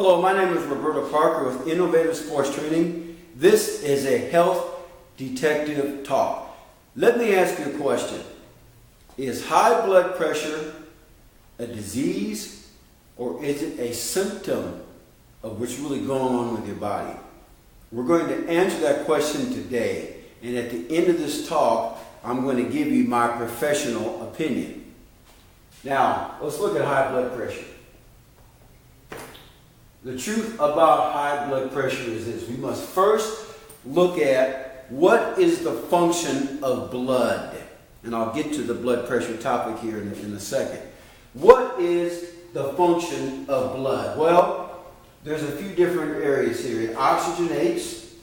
Hello, my name is Roberto Parker with Innovative Sports Training. This is a health detective talk. Let me ask you a question. Is high blood pressure a disease or is it a symptom of what's really going on with your body? We're going to answer that question today, and at the end of this talk, I'm going to give you my professional opinion. Now, let's look at high blood pressure. The truth about high blood pressure is this. We must first look at what is the function of blood. And I'll get to the blood pressure topic here in a second. What is the function of blood? Well, there's a few different areas here. It oxygenates,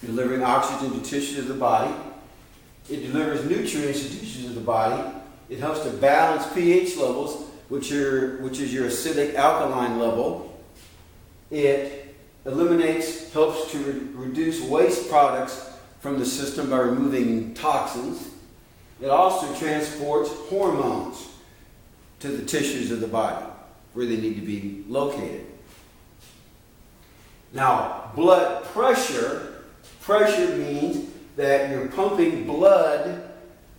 delivering oxygen to tissues of the body. It delivers nutrients to tissues of the body. It helps to balance pH levels, which is your acidic alkaline level. It helps to reduce waste products from the system by removing toxins. It also transports hormones to the tissues of the body where they need to be located. Now, blood pressure means that you're pumping blood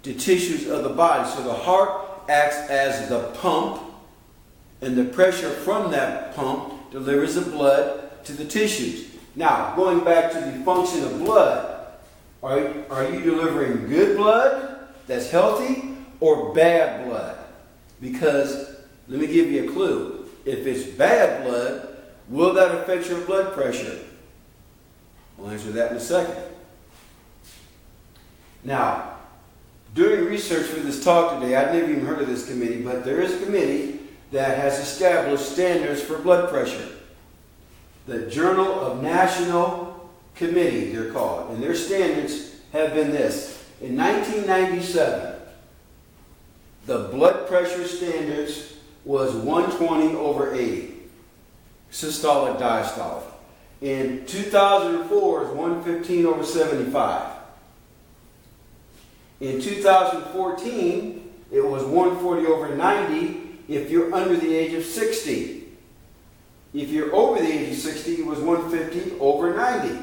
to tissues of the body. So the heart acts as the pump, and the pressure from that pump delivers the blood to the tissues. Now, going back to the function of blood, are you delivering good blood that's healthy or bad blood? Because, let me give you a clue. If it's bad blood, will that affect your blood pressure? I'll answer that in a second. Now, doing research for this talk today, I've never even heard of this committee, but there is a committee that has established standards for blood pressure. The Journal of National Committee, they're called. And their standards have been this. In 1997, the blood pressure standards was 120/80. Systolic, diastolic. In 2004, it was 115/75. In 2014, it was 140/90 if you're under the age of 60. If you're over the age of 60, it was 150/90.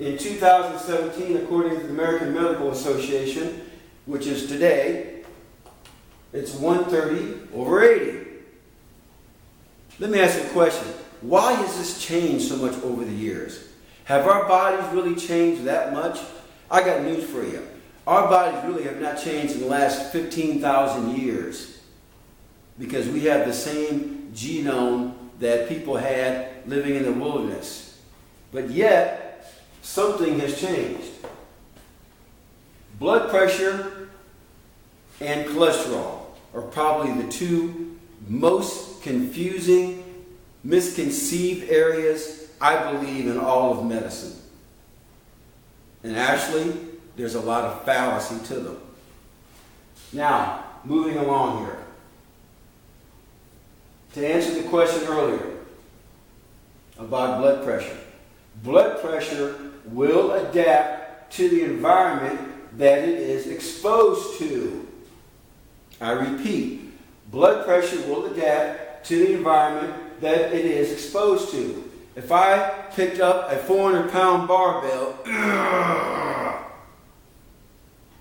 In 2017, according to the American Medical Association, which is today, it's 130/80. Let me ask you a question. Why has this changed so much over the years? Have our bodies really changed that much? I got news for you. Our bodies really have not changed in the last 15,000 years because we have the same genome that people had living in the wilderness. But yet, something has changed. Blood pressure and cholesterol are probably the two most confusing, misconceived areas, I believe, in all of medicine. And actually, there's a lot of fallacy to them. Now, moving along here. To answer the question earlier about blood pressure. Blood pressure will adapt to the environment that it is exposed to. I repeat, blood pressure will adapt to the environment that it is exposed to. If I picked up a 400-pound barbell,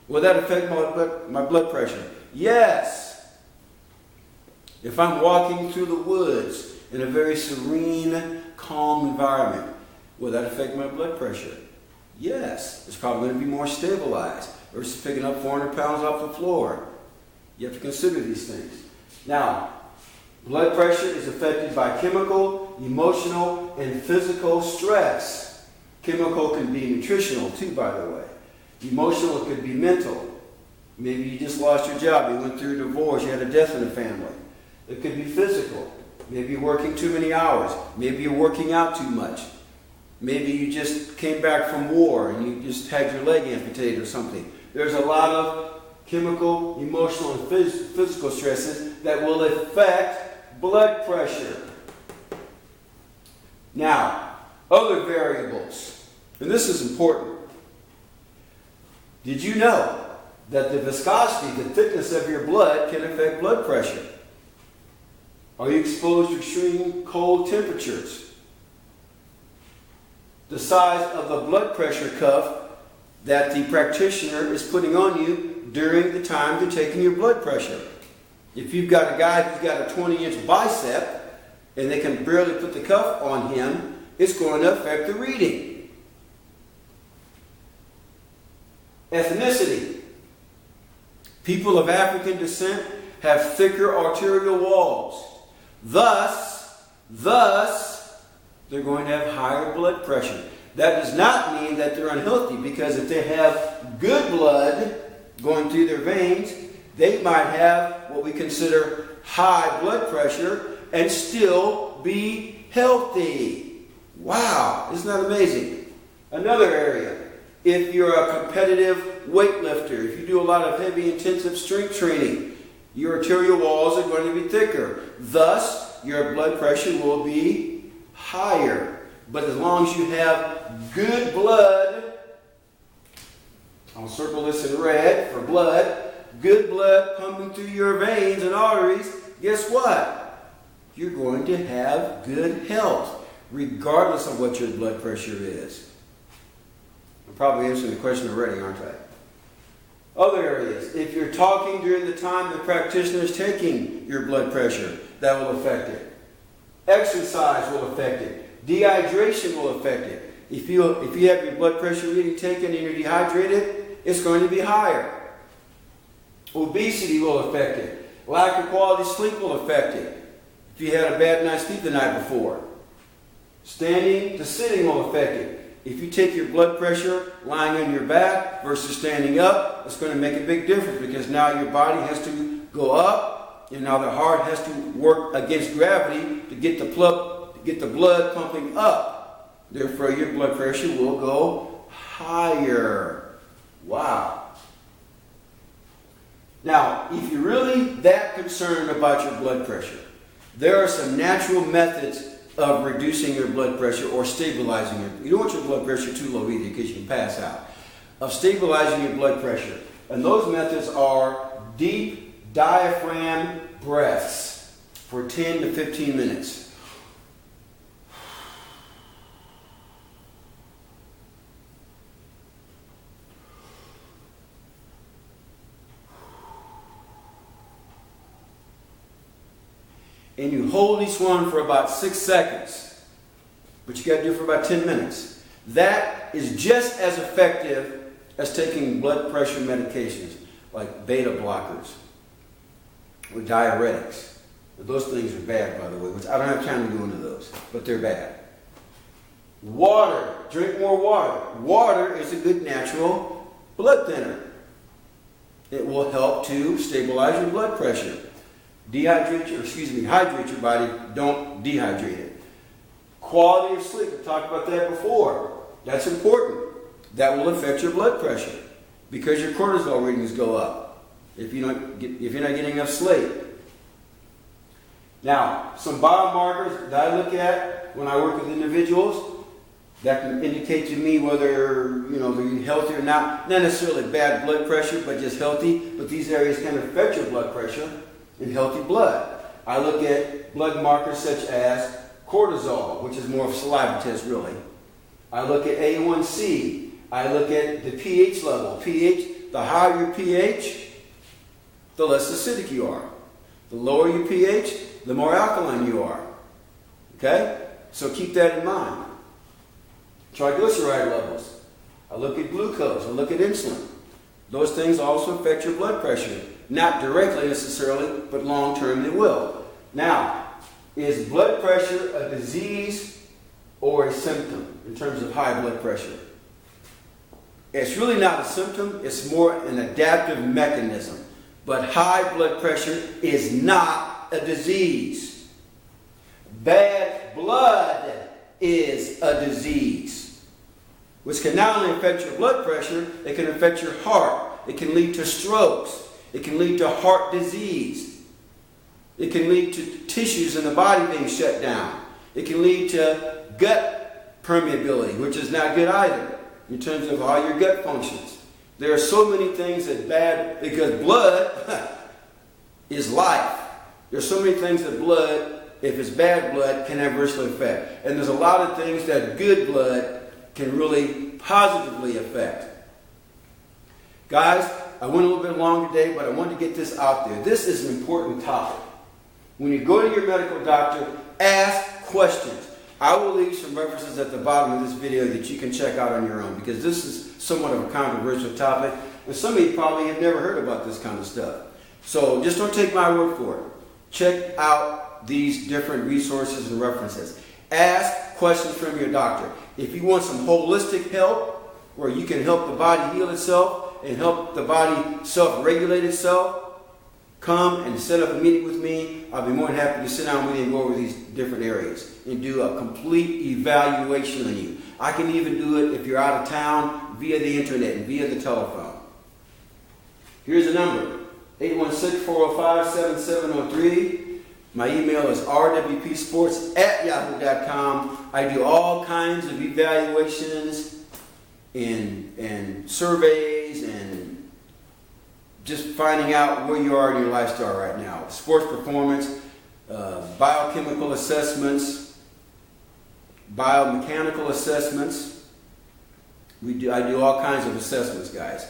will that affect my blood pressure? Yes. If I'm walking through the woods in a very serene, calm environment, will that affect my blood pressure? Yes. It's probably going to be more stabilized versus picking up 400 pounds off the floor. You have to consider these things. Now, blood pressure is affected by chemical, emotional, and physical stress. Chemical can be nutritional too, by the way. Emotional could be mental. Maybe you just lost your job, you went through a divorce, you had a death in the family. It could be physical. Maybe you're working too many hours. Maybe you're working out too much. Maybe you just came back from war and you just had your leg amputated or something. There's a lot of chemical, emotional, and physical stresses that will affect blood pressure. Now, other variables, and this is important. Did you know that the viscosity, the thickness of your blood can affect blood pressure? Are you exposed to extreme cold temperatures? The size of the blood pressure cuff that the practitioner is putting on you during the time they're taking your blood pressure. If you've got a guy who's got a 20-inch bicep and they can barely put the cuff on him, it's going to affect the reading. Ethnicity. People of African descent have thicker arterial walls. Thus, they're going to have higher blood pressure. That does not mean that they're unhealthy, because if they have good blood going through their veins, they might have what we consider high blood pressure and still be healthy. Wow, isn't that amazing? Another area, if you're a competitive weightlifter, if you do a lot of heavy intensive strength training, your arterial walls are going to be thicker. Thus, your blood pressure will be higher. But as long as you have good blood, I'll circle this in red for blood, good blood pumping through your veins and arteries, guess what? You're going to have good health, regardless of what your blood pressure is. I'm probably answering the question already, aren't I? Other areas, if you're talking during the time the practitioner is taking your blood pressure, that will affect it. Exercise will affect it. Dehydration will affect it. If you have your blood pressure reading taken and you're dehydrated, it's going to be higher. Obesity will affect it. Lack of quality sleep will affect it. If you had a bad night's sleep the night before. Standing to sitting will affect it. If you take your blood pressure lying on your back versus standing up, it's going to make a big difference, because now your body has to go up, and now the heart has to work against gravity to get the blood pumping up. Therefore, your blood pressure will go higher. Wow. Now, if you're really that concerned about your blood pressure, there are some natural methods of reducing your blood pressure or stabilizing it. You don't want your blood pressure too low either, because you can pass out. Of stabilizing your blood pressure. And those methods are deep diaphragm breaths for 10 to 15 minutes. And you hold each one for about 6 seconds. But you got to do it for about 10 minutes. That is just as effective as taking blood pressure medications like beta blockers or diuretics. Those things are bad, by the way, which I don't have time to go into those, but they're bad. Water. Drink more water. Water is a good natural blood thinner. It will help to stabilize your blood pressure. Hydrate your body, don't dehydrate it. Quality of sleep, I talked about that before. That's important. That will affect your blood pressure, because your cortisol readings go up if you're not getting enough sleep. Now, some biomarkers that I look at when I work with individuals that can indicate to me whether they're healthy or not. Not necessarily bad blood pressure, but just healthy. But these areas can affect your blood pressure in healthy blood. I look at blood markers such as cortisol, which is more of a saliva test really. I look at A1C. I look at the pH level. pH, the higher your pH, the less acidic you are. The lower your pH, the more alkaline you are. Okay? So keep that in mind. Triglyceride levels. I look at glucose. I look at insulin. Those things also affect your blood pressure. Not directly necessarily, but long term they will. Now, is blood pressure a disease or a symptom in terms of high blood pressure? It's really not a symptom, it's more an adaptive mechanism. But high blood pressure is not a disease. Bad blood is a disease, which can not only affect your blood pressure, it can affect your heart. It can lead to strokes. It can lead to heart disease. It can lead to tissues in the body being shut down. It can lead to gut permeability, which is not good either in terms of how your gut functions. There are so many things that bad, because blood is life. There's so many things that blood, if it's bad blood, can adversely affect. And there's a lot of things that good blood can really positively affect. Guys, I went a little bit long today, but I wanted to get this out there. This is an important topic. When you go to your medical doctor, ask questions. I will leave some references at the bottom of this video that you can check out on your own, because this is somewhat of a controversial topic, and some of you probably have never heard about this kind of stuff. So just don't take my word for it. Check out these different resources and references. Ask questions from your doctor. If you want some holistic help, where you can help the body heal itself and help the body self-regulate itself, come and set up a meeting with me. I'll be more than happy to sit down with you and go over these different areas and do a complete evaluation on you. I can even do it if you're out of town via the internet and via the telephone. Here's the number, 816-405-7703. My email is rwpsports@yahoo.com. I do all kinds of evaluations and surveys and just finding out where you are in your lifestyle right now. Sports performance, biochemical assessments, biomechanical assessments. I do all kinds of assessments, guys.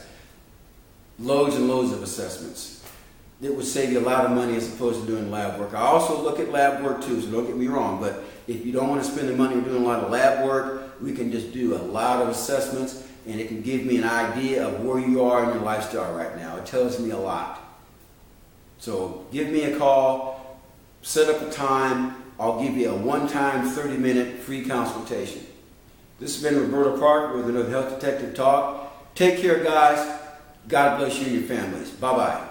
Loads and loads of assessments. It would save you a lot of money as opposed to doing lab work. I also look at lab work too, so don't get me wrong, but if you don't want to spend the money doing a lot of lab work, we can just do a lot of assessments, and it can give me an idea of where you are in your lifestyle right now. It tells me a lot. So give me a call, set up a time. I'll give you a one-time 30-minute free consultation. This has been Roberto Parker with another Health Detective Talk. Take care, guys. God bless you and your families. Bye-bye.